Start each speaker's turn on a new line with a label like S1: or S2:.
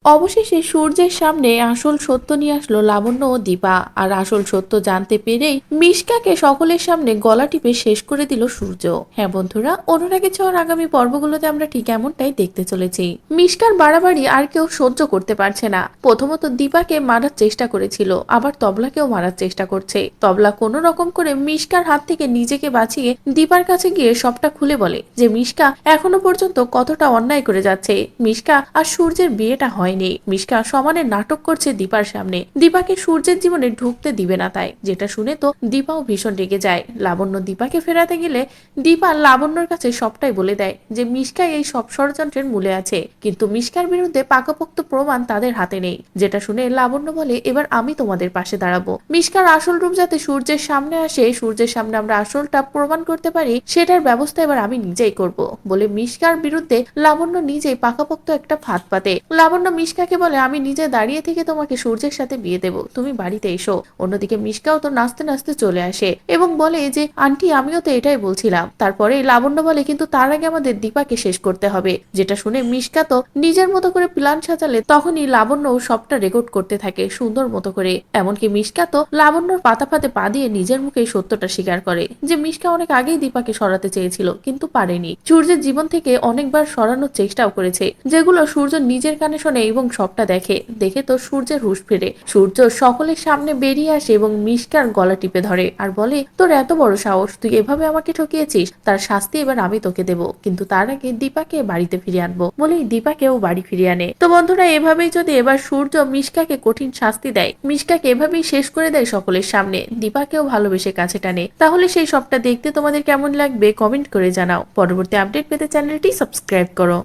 S1: অবশেষে সূর্যের সামনে আসল সত্য নিয়ে আসলো লাবণ্য ও দীপা। আর আসল সত্য জানতে পেরেই মিশকাকে সকলের সামনে গলা টিপে শেষ করে দিল সূর্য। হ্যাঁ বন্ধুরা, অনুরাগে ছোঁয়ার আগামী পর্বগুলোতে আমরা ঠিক এমনটাই দেখতে চলেছি। মিশকার বাড়াবাড়ি আর কেউ সহ্য করতে পারছে না। প্রথমত দীপাকে মারার চেষ্টা করেছিল, আবার তবলাকেও মারার চেষ্টা করছে। তবলা কোনো রকম করে মিশকার হাত থেকে নিজেকে বাঁচিয়ে দীপার কাছে গিয়ে সবটা খুলে বলে যে মিশকা এখনো পর্যন্ত কতটা অন্যায় করে যাচ্ছে। মিশকা আর সূর্যের বিয়েটা হয়। মিশকা সমানে নাটক করছে দীপার সামনে। দীপাকে সূর্যের জীবনে ঢুকতে দিবে না তাই। যেটা শুনে তো দীপাও ভীষণ রেগে যায়। লাবণ্য দীপাকে ফেরাতে গেলে দীপা লাবণ্যর কাছে সবটাই বলে দেয় যে মিশকা এই সব ষড়যন্ত্রের মূলে আছে, কিন্তু মিশকার বিরুদ্ধে পাকাপোক্ত প্রমাণ তাদের হাতে নেই। যেটা শুনে লাবণ্য বলে এবার আমি তোমাদের পাশে দাঁড়াবো। মিশকার আসল রূপ যাতে সূর্যের সামনে আসে, সূর্যের সামনে আমরা আসলটা প্রমাণ করতে পারি, সেটার ব্যবস্থা এবার আমি নিজেই করব বলে মিশকার বিরুদ্ধে লাবণ্য নিজেই পাকাপোক্ত একটা ফাঁদ পাতে। লাবণ্য মিশকাকে বলে আমি নিজে দাঁড়িয়ে থেকে তোমাকে সূর্যের সাথে বিয়ে দেব, তুমি বাড়িতে এসো। অন্যদিকে মিশকাও তো নাচতে নাচতে চলে আসে এবং বলে যে আন্টি আমিও তো এটাই বলছিলাম। তারপরে লাবণ্য বলে কিন্তু তার আগে আমাদের দীপাকে শেষ করতে হবে। যেটা শুনে মিশকা তো নিজের মতো করে প্ল্যান সাজালে তখনই লাবণ্য সবটা রেকর্ড করতে থাকে সুন্দর মতো করে। এমনকি মিশকা তো লাবণ্যর পাতা ফাতে পা দিয়ে নিজের মুখে সত্যটা স্বীকার করে যে মিশকা অনেক আগেই দীপাকে সরাতে চেয়েছিল কিন্তু পারেনি। সূর্যের জীবন থেকে অনেকবার সরানোর চেষ্টাও করেছে, যেগুলো সূর্য নিজের কানে শোনে এবং সবটা দেখে। দেখে তো সূর্যের হুঁশ ফেরে। সূর্য সকলের সামনে বেরিয়ে আসে এবং মিশকার গলা টিপে ধরে আর বলে তোর এত বড় সাহস, তুই এভাবে আমাকে ঠকিয়েছিস, তার শাস্তি এবার আমি তোকে দেব, কিন্তু তার আগে দীপাকে বাড়িতে ফিরিয়ে আনবো বলেই দীপাকেও বাড়ি ফিরিয়ে আনে। তো বন্ধুরা, এভাবেই যদি এবার সূর্য মিশকাকে কঠিন শাস্তি দেয়, মিশকাকে এভাবেই শেষ করে দেয় সকলের সামনে, দীপাকেও ভালোবেসে কাছে টানে, তাহলে সেই সবটা দেখতে তোমাদের কেমন লাগবে কমেন্ট করে জানাও। পরবর্তী আপডেট পেতে চ্যানেলটি সাবস্ক্রাইব করো।